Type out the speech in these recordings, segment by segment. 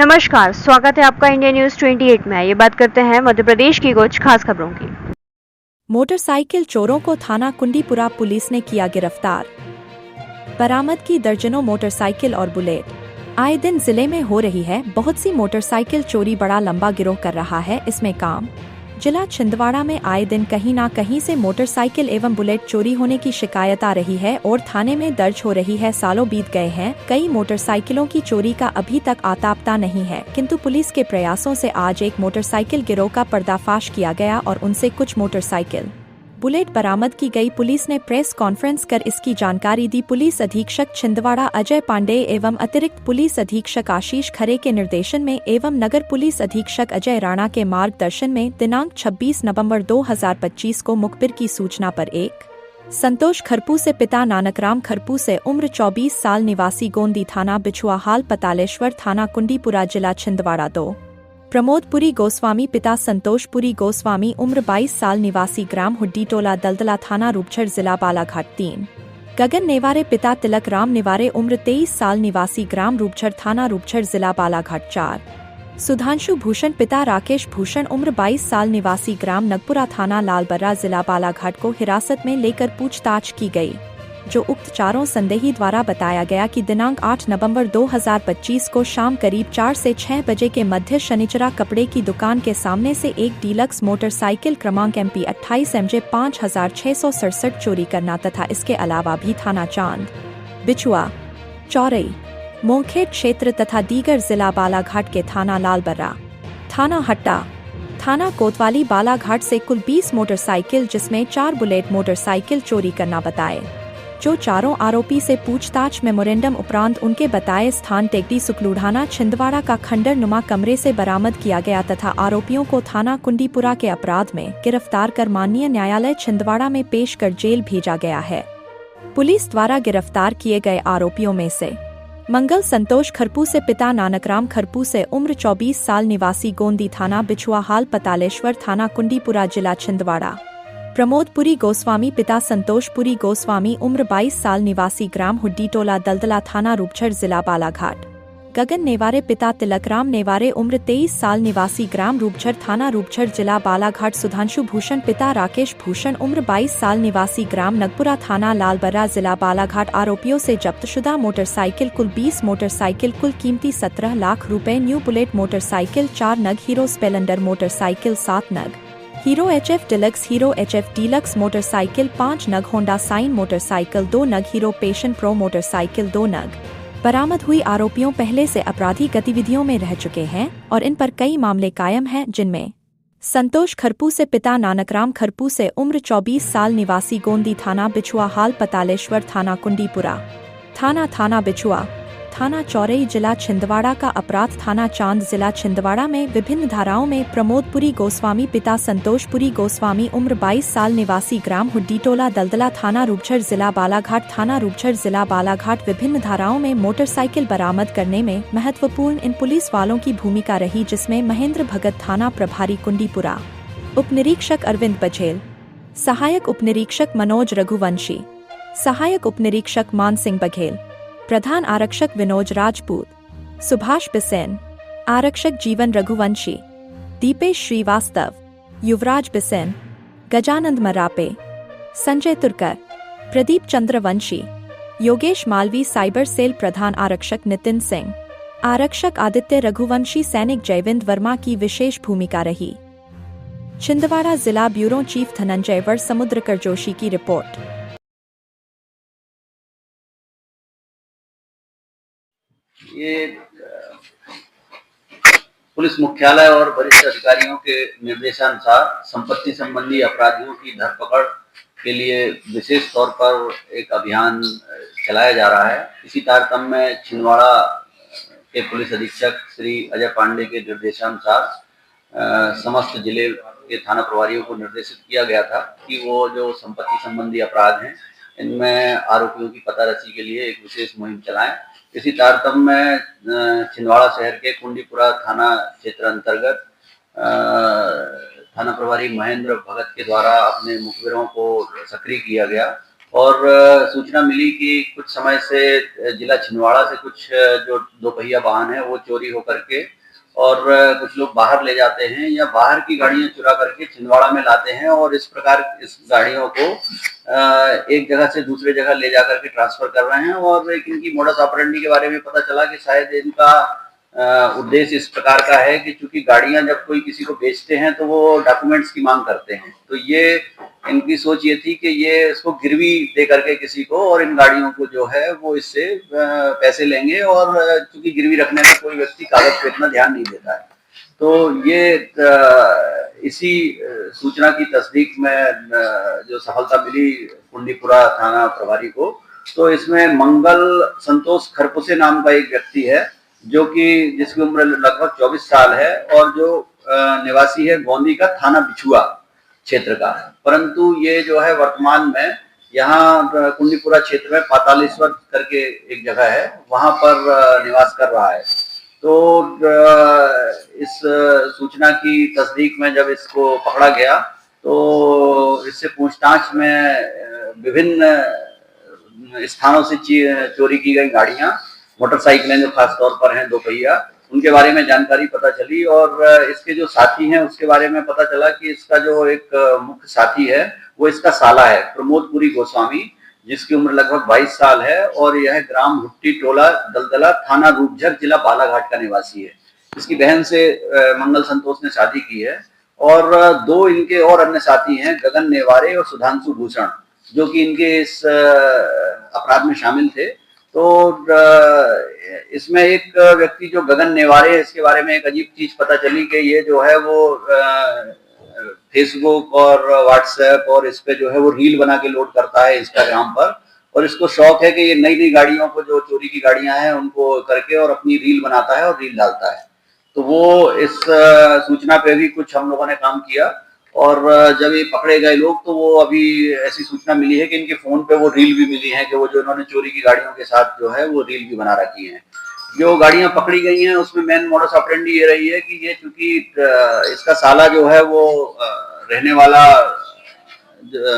नमस्कार, स्वागत है आपका इंडिया न्यूज 28 में। ये बात करते हैं मध्य प्रदेश की कुछ खास खबरों की। मोटरसाइकिल चोरों को थाना कुंडीपुरा पुलिस ने किया गिरफ्तार। बरामद की दर्जनों मोटरसाइकिल और बुलेट। आए दिन जिले में हो रही है बहुत सी मोटरसाइकिल चोरी। बड़ा लंबा गिरोह कर रहा है इसमें काम। जिला छिंदवाड़ा में आए दिन कहीं ना कहीं से मोटरसाइकिल एवं बुलेट चोरी होने की शिकायत आ रही है और थाने में दर्ज हो रही है। सालों बीत गए हैं, कई मोटरसाइकिलों की चोरी का अभी तक आता पता नहीं है, किंतु पुलिस के प्रयासों से आज एक मोटरसाइकिल गिरोह का पर्दाफाश किया गया और उनसे कुछ मोटरसाइकिल बुलेट बरामद की गई। पुलिस ने प्रेस कॉन्फ्रेंस कर इसकी जानकारी दी। पुलिस अधीक्षक छिंदवाड़ा अजय पांडे एवं अतिरिक्त पुलिस अधीक्षक आशीष खरे के निर्देशन में एवं नगर पुलिस अधीक्षक अजय राणा के मार्गदर्शन में दिनांक 26 नवंबर 2025 को मुखबिर की सूचना पर एक संतोष खरपू से पिता नानकराम खरपू से उम्र 24 साल निवासी गोंदी थाना बिछुआ हाल पतालेश्वर थाना कुंडीपुरा जिला छिंदवाड़ा 2 प्रमोदपुरी गोस्वामी पिता संतोषपुरी गोस्वामी उम्र 22 साल निवासी ग्राम हुड्डी टोला दलदला थाना रूपछड़ जिला बालाघाट 3 गगन नेवारे पिता तिलक राम नेवारे उम्र 23 साल निवासी ग्राम रूपछड़ थाना रूपछड़ जिला बालाघाट 4 सुधांशु भूषण पिता राकेश भूषण उम्र 22 साल निवासी ग्राम नगपुरा थाना लालबर्रा जिला बालाघाट को हिरासत में लेकर पूछताछ की गई, जो उक्त चारों संदेही द्वारा बताया गया कि दिनांक 8 नवंबर 2025 को शाम करीब 4 से 6 बजे के मध्य शनिचरा कपड़े की दुकान के सामने से एक डीलक्स मोटरसाइकिल क्रमांक MP 28 MJ 5667 चोरी करना तथा इसके अलावा भी थाना चांद बिछुआ चौरई मोंखेड़ क्षेत्र तथा दीगर जिला बालाघाट के थाना लालबर्रा, थाना हट्टा, थाना कोतवाली बालाघाट से कुल 20 मोटरसाइकिल जिसमें 4 बुलेट मोटरसाइकिल चोरी करना बताए। जो चारों आरोपी से पूछताछ मेमोरेंडम उपरांत उनके बताए स्थान टेकडी सुकलूढ़ाना छिंदवाड़ा का खंडर नुमा कमरे से बरामद किया गया तथा आरोपियों को थाना कुंडीपुरा के अपराध में गिरफ्तार कर माननीय न्यायालय छिंदवाड़ा में पेश कर जेल भेजा गया है। पुलिस द्वारा गिरफ्तार किए गए आरोपियों में से मंगल संतोष खरपू से पिता नानकराम खरपू से उम्र 24 साल निवासी गोंदी थाना बिछुआ हाल पतालेश्वर थाना कुंडीपुरा जिला छिंदवाड़ा। प्रमोदपुरी गोस्वामी पिता संतोषपुरी गोस्वामी उम्र 22 साल निवासी ग्राम हुड्डी टोला दलदला थाना रूपछड़ जिला बालाघाट। गगन नेवारे पिता तिलकराम नेवारे उम्र 23 साल निवासी ग्राम रूपछड़ थाना रूपछड़ जिला बालाघाट। सुधांशु भूषण पिता राकेश भूषण उम्र 22 साल निवासी ग्राम नगपुरा थाना लालबर्रा जिला बालाघाट। आरोपियों से जब्तशुदा मोटरसाइकिल कुल 20 मोटरसाइकिल कुल कीमती 17 लाख रुपए, न्यू बुलेट मोटरसाइकिल 4 नग, हीरो स्प्लेंडर मोटरसाइकिल 7 नग, hero HF deluxe hero HF deluxe motorcycle 5 नग, होंडा साइन मोटरसाइकिल 2 नग, हीरो पैशन प्रो मोटरसाइकिल 2 नग। बरामद हुई आरोपियों पहले से अपराधी गतिविधियों में रह चुके हैं और इन पर कई मामले कायम हैं, जिनमें संतोष खरपू से पिता नानकराम खरपू से उम्र 24 साल निवासी गोंदी थाना बिछुआ हाल पतालेश्वर थाना कुंडीपुरा थाना बिछुआ थाना चौरई जिला छिंदवाड़ा का अपराध थाना चांद जिला छिंदवाड़ा में विभिन्न धाराओं में प्रमोदपुरी गोस्वामी पिता संतोषपुरी गोस्वामी उम्र 22 साल निवासी ग्राम हुड्डी टोला दलदला थाना रूपछड़ जिला बालाघाट थाना रूपछड़ जिला बालाघाट विभिन्न धाराओं में मोटरसाइकिल बरामद करने में महत्वपूर्ण इन पुलिस वालों की भूमिका रही, जिसमें महेंद्र भगत थाना प्रभारी कुंडीपुरा, उप निरीक्षक अरविंद बघेल, सहायक उप निरीक्षक मनोज रघुवंशी, सहायक उप निरीक्षक मान सिंह बघेल, प्रधान आरक्षक विनोज राजपूत, सुभाष बिसेन, आरक्षक जीवन रघुवंशी, दीपेश श्रीवास्तव, युवराज बिसेन, गजानंद मरापे, संजय तुर्कर, प्रदीप चंद्रवंशी, योगेश मालवी, साइबर सेल प्रधान आरक्षक नितिन सिंह, आरक्षक आदित्य रघुवंशी, सैनिक जयविंद वर्मा की विशेष भूमिका रही। छिंदवाड़ा जिला ब्यूरो चीफ धनंजय वर समुद्रकर जोशी की रिपोर्ट। ये पुलिस मुख्यालय और वरिष्ठ अधिकारियों के निर्देशानुसार संपत्ति संबंधी अपराधियों की धरपकड़ के लिए विशेष तौर पर एक अभियान चलाया जा रहा है। इसी तारतम्य में छिंदवाड़ा के पुलिस अधीक्षक श्री अजय पांडे के निर्देशानुसार समस्त जिले के थाना प्रभारियों को निर्देशित किया गया था कि वो जो संपत्ति संबंधी अपराध हैं इनमें आरोपियों की पतारसी के लिए एक विशेष मुहिम चलाएं। इसी तारतम्य में छिंदवाड़ा शहर के कुंडीपुरा थाना क्षेत्र अंतर्गत थाना प्रभारी महेंद्र भगत के द्वारा अपने मुखबिरों को सक्रिय किया गया और सूचना मिली कि कुछ समय से जिला छिंदवाड़ा से कुछ जो दोपहिया वाहन है वो चोरी होकर के और कुछ लोग बाहर ले जाते हैं या बाहर की गाड़ियां चुरा करके छिंदवाड़ा में लाते हैं और इस प्रकार इस गाड़ियों को एक जगह से दूसरे जगह ले जाकर के ट्रांसफर कर रहे हैं। और एक इनकी मोडस ऑपरेंडी के बारे में पता चला कि शायद इनका उद्देश्य इस प्रकार का है कि चूंकि गाड़ियां जब कोई किसी को बेचते हैं तो वो डॉक्यूमेंट्स की मांग करते हैं, तो ये इनकी सोच ये थी कि ये इसको गिरवी दे करके किसी को और इन गाड़ियों को जो है वो इससे पैसे लेंगे और चूंकि गिरवी रखने में कोई व्यक्ति कागज पे इतना ध्यान नहीं देता है, तो ये इसी सूचना की तस्दीक में जो सफलता मिली कुंडीपुरा थाना प्रभारी को, तो इसमें मंगल संतोष खरपुसे नाम का एक व्यक्ति है जो कि जिसकी उम्र लगभग 24 साल है और जो निवासी है गोंदी का थाना बिछुआ क्षेत्र का, परंतु ये जो है वर्तमान में यहाँ कुंडीपुरा क्षेत्र में पातालेश्वर करके एक जगह है वहां पर निवास कर रहा है। तो इस सूचना की तस्दीक में जब इसको पकड़ा गया तो इससे पूछताछ में विभिन्न स्थानों से चोरी की गई गाड़ियां, मोटरसाइकिलें जो खास तौर पर हैं दोपहिया, उनके बारे में जानकारी पता चली और इसके जो साथी हैं उसके बारे में पता चला कि इसका जो एक मुख्य साथी है वो इसका साला है प्रमोदपुरी गोस्वामी, जिसकी उम्र लगभग 22 साल है और यह ग्राम हुट्टी टोला दलदला थाना रूपझर जिला बालाघाट का निवासी है। इसकी बहन से मंगल संतोष ने शादी की है और दो इनके और अन्य साथी हैं गगन नेवारे और सुधांशु भूषण, जो कि इनके इस अपराध में शामिल थे। तो इसमें एक व्यक्ति जो गगन नेवारे है, इसके बारे में एक अजीब चीज पता चली कि ये जो है वो फेसबुक और व्हाट्सएप और इस पे जो है वो रील बना के लोड करता है इंस्टाग्राम पर, और इसको शौक है कि ये नई नई गाड़ियों को जो चोरी की गाड़ियां हैं उनको करके और अपनी रील बनाता है और रील डालता है। तो वो इस सूचना पे भी कुछ हम लोगों ने काम किया और जब ये पकड़े गए लोग तो वो अभी ऐसी सूचना मिली है कि इनके फोन पे वो रील भी मिली है कि वो जो इन्होंने चोरी की गाड़ियों के साथ जो है वो रील भी बना रखी है। जो गाड़ियां पकड़ी गई हैं उसमें मेन मोडस ऑपरेंडी ये रही है कि ये चूंकि इसका साला जो है वो रहने वाला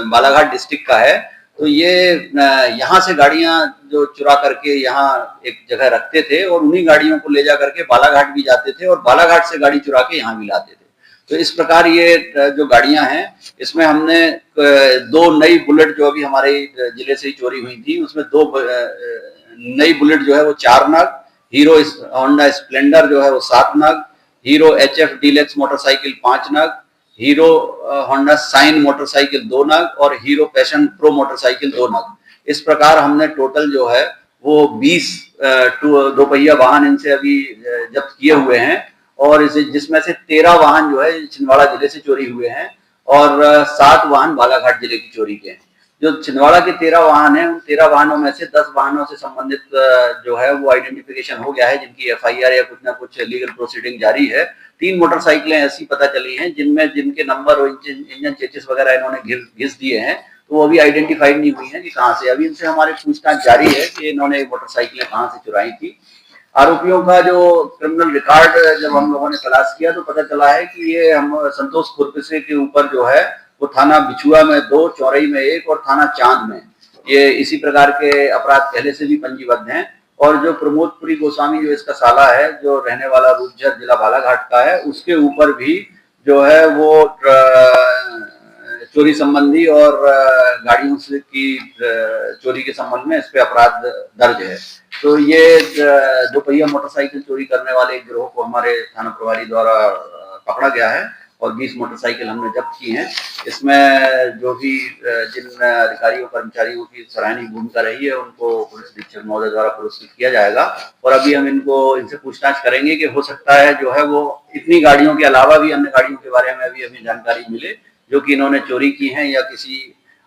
बालाघाट डिस्ट्रिक्ट का है, तो ये यहाँ से गाड़ियां जो चुरा करके यहाँ एक जगह रखते थे और उन्हीं गाड़ियों को ले जा करके बालाघाट भी जाते थे और बालाघाट से गाड़ी चुरा के यहाँ भी लाते थे। तो इस प्रकार ये जो गाड़ियां हैं इसमें हमने दो नई बुलेट जो अभी हमारे जिले से ही चोरी हुई थी उसमें दो नई बुलेट जो है वो 4 नग, हीरो होंडा स्प्लेंडर जो है वो 7 नग, हीरो HF डीलक्स मोटरसाइकिल 5 नग, हीरो होंडा साइन मोटरसाइकिल 2 नग और हीरो पैशन प्रो मोटरसाइकिल 2 नग। इस प्रकार हमने टोटल जो है वो 20 दोपहिया वाहन इनसे अभी जब्त किए हुए हैं और इसे जिसमें से 13 वाहन जो है छिंदवाड़ा जिले से चोरी हुए हैं और 7 वाहन बालाघाट जिले की चोरी के हैं। जो छिंदवाड़ा के 13 वाहन हैं उन 13 वाहनों में से 10 वाहनों से संबंधित जो है वो आइडेंटिफिकेशन हो गया है, जिनकी FIR या कुछ ना कुछ लीगल प्रोसीडिंग जारी है। 3 मोटरसाइकिलें ऐसी पता चली हैं जिनमें जिनके नंबर और इंजन चेसिस वगैरह इन्होंने घिस दिए हैं, तो वो अभी आइडेंटिफाइड नहीं हुई हैं कि कहाँ से। अभी इनसे हमारी पूछताछ जारी है कि इन्होंने मोटरसाइकिलें कहाँ से चुराई थी। आरोपियों का जो क्रिमिनल रिकॉर्ड जब हम लोगों ने तलाश किया तो पता चला है कि ये हम संतोष खुरपसे के ऊपर जो है वो थाना बिछुआ में 2, चौरई में 1 और थाना चांद में ये इसी प्रकार के अपराध पहले से भी पंजीबद्ध हैं। और जो प्रमोदपुरी गोस्वामी जो इसका साला है जो रहने वाला रूपझर जिला बालाघाट का है, उसके ऊपर भी जो है वो चोरी संबंधी और गाड़ियों से की चोरी के संबंध में इस पे अपराध दर्ज है। तो ये दोपहिया मोटरसाइकिल चोरी करने वाले एक गिरोह को हमारे थाना प्रभारी द्वारा पकड़ा गया है और 20 मोटरसाइकिल हमने जब्त की हैं। इसमें जो भी जिन अधिकारियों कर्मचारियों की सराहनीय भूमिका रही है उनको पुलिस अधीक्षक महोदय द्वारा पुरस्कृत किया जाएगा और अभी हम इनसे पूछताछ करेंगे कि हो सकता है जो है वो इतनी गाड़ियों के अलावा भी अन्य गाड़ियों के बारे में अभी हमें जानकारी मिले जो कि इन्होंने चोरी की हैं या किसी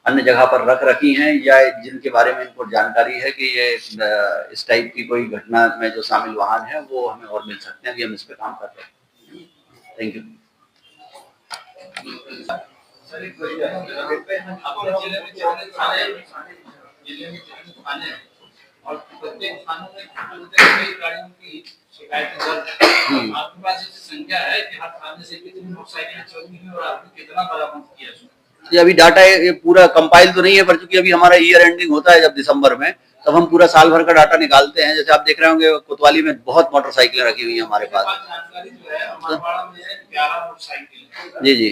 अन्य जगह पर रख रखी हैं या जिनके बारे में इनको जानकारी है कि ये इस टाइप की कोई घटना में जो शामिल वाहन है वो हमें और मिल सकते हैं। अभी हम इस पे काम कर रहे हैं। Thank you. और प्रत्येक थानों में कई गाड़ियों की शिकायतें दर्ज हैं। आपके पास ऐसी संख्या है कि हर थाने से कितनी मोटरसाइकिल चोरी हुई और आपने कितना बरामद किया? ये अभी डाटा ये पूरा कंपाइल तो नहीं है, पर चूंकि अभी हमारा ईयर एंडिंग होता है जब दिसंबर में, तब हम पूरा साल भर का डाटा निकालते हैं। जैसे आप देख रहे होंगे कोतवाली में बहुत मोटरसाइकिलें रखी हुई हैं हमारे पास। जानकारी जो है अमरवाड़ा में 11 मोटरसाइकिल जी जी।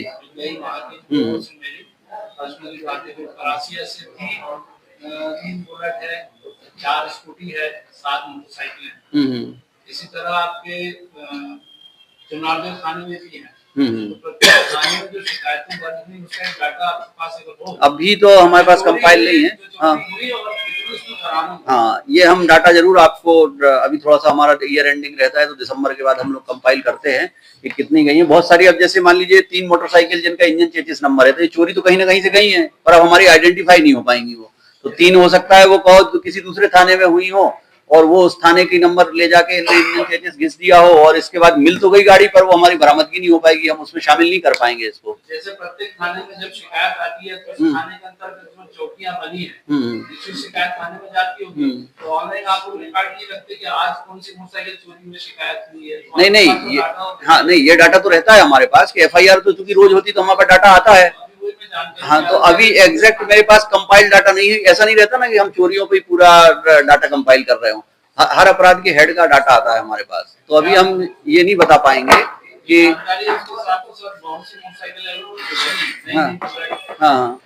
से 3 बुलेट है, 4 स्कूटी है, 7 मोटरसाइकिल है। इसी तरह आपके चुनारदेव थाने में भी है। तो प्रत्येक थाने में जो शिकायतें दर्ज हुई उसका एक डाटा आपके पास अगर हो, अभी तो हमारे पास कंपाइल नहीं है। हाँ हाँ, ये हम डाटा जरूर आपको, अभी थोड़ा सा हमारा ईयर एंडिंग रहता है तो दिसंबर के बाद हम लोग कंपाइल करते हैं कि कितनी गई है। बहुत सारी, अब जैसे मान लीजिए 3 मोटरसाइकिल जिनका इंजन चेचिस नंबर है, तो ये चोरी तो कहीं ना कहीं से गई है, पर अब हमारी आइडेंटिफाई नहीं हो पाएंगी वो। तो 3 हो सकता है वो कहो तो किसी दूसरे थाने में हुई हो और वो उस थाने की नंबर ले जाके इंजन चेचिस घिस दिया हो, और इसके बाद मिल तो गई गाड़ी पर वो हमारी बरामदगी नहीं हो पाएगी, हम उसमें शामिल नहीं कर पाएंगे इसको। जैसे प्रत्येक थाने में जब शिकायत आती है तो उस थाने के अंतर्गत जो चौकियां बनी है, जिसकी शिकायत थाने में जाती होगी, तो ऑनलाइन आप लोग रिकॉर्ड नहीं रखते कि आज कौन सी मोटरसाइकिल चोरी में शिकायत हुई है? नहीं, हाँ नहीं, ये डाटा तो रहता है हमारे पास कि FIR तो चूंकि रोज होती तो हमारे पास डाटा आता है। हाँ, तो अभी एग्जैक्ट मेरे पास कंपाइल डाटा नहीं है। ऐसा नहीं रहता ना कि हम चोरियों पे पूरा डाटा कंपाइल कर रहे हो, हर अपराध के हेड का डाटा आता है हमारे पास। तो अभी हम ये नहीं बता पाएंगे कि हाँ हाँ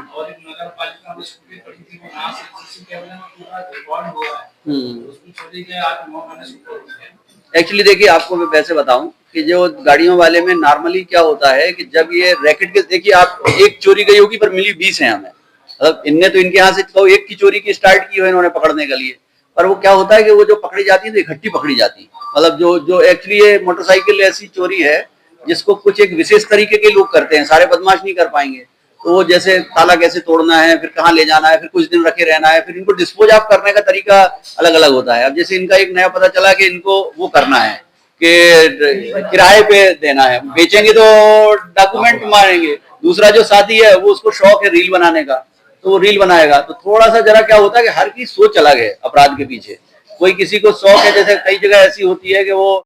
और एक नगर पालिका में स्कूटी पड़ी थी, वहाँ से सीसी कैमरे में पूरा रिकॉर्ड हुआ है, उसमें चोरी गए 8 महीने से। एक्चुअली देखिए, आपको मैं वैसे बताऊं कि जो गाड़ियों वाले में नॉर्मली क्या होता है कि जब ये रैकेट के, देखिए आप एक चोरी गई होगी पर मिली 20 है हमें, मतलब इनने तो इनके यहाँ से तो एक की चोरी की स्टार्ट की है इन्होंने पकड़ने के लिए, पर वो क्या होता है कि वो जो पकड़ी जाती है तो इकट्ठी पकड़ी जाती है। मतलब जो एक्चुअली ये मोटरसाइकिल ऐसी चोरी है जिसको कुछ एक विशेष तरीके के लोग करते हैं, सारे बदमाश नहीं कर पाएंगे। तो वो जैसे ताला कैसे तोड़ना है, फिर कहाँ ले जाना है, फिर कुछ दिन रखे रहना है, फिर इनको डिस्पोज ऑफ करने का तरीका अलग अलग होता है। अब जैसे इनका एक नया पता चला कि इनको वो करना है कि किराए पे देना है, बेचेंगे तो डॉक्यूमेंट मारेंगे। दूसरा जो साथी है वो उसको शौक है रील बनाने का, तो वो रील बनाएगा। तो थोड़ा सा जरा क्या होता है कि हर की सोच अलग है अपराध के पीछे। कोई किसी को शौक है, जैसे कई जगह ऐसी होती है कि वो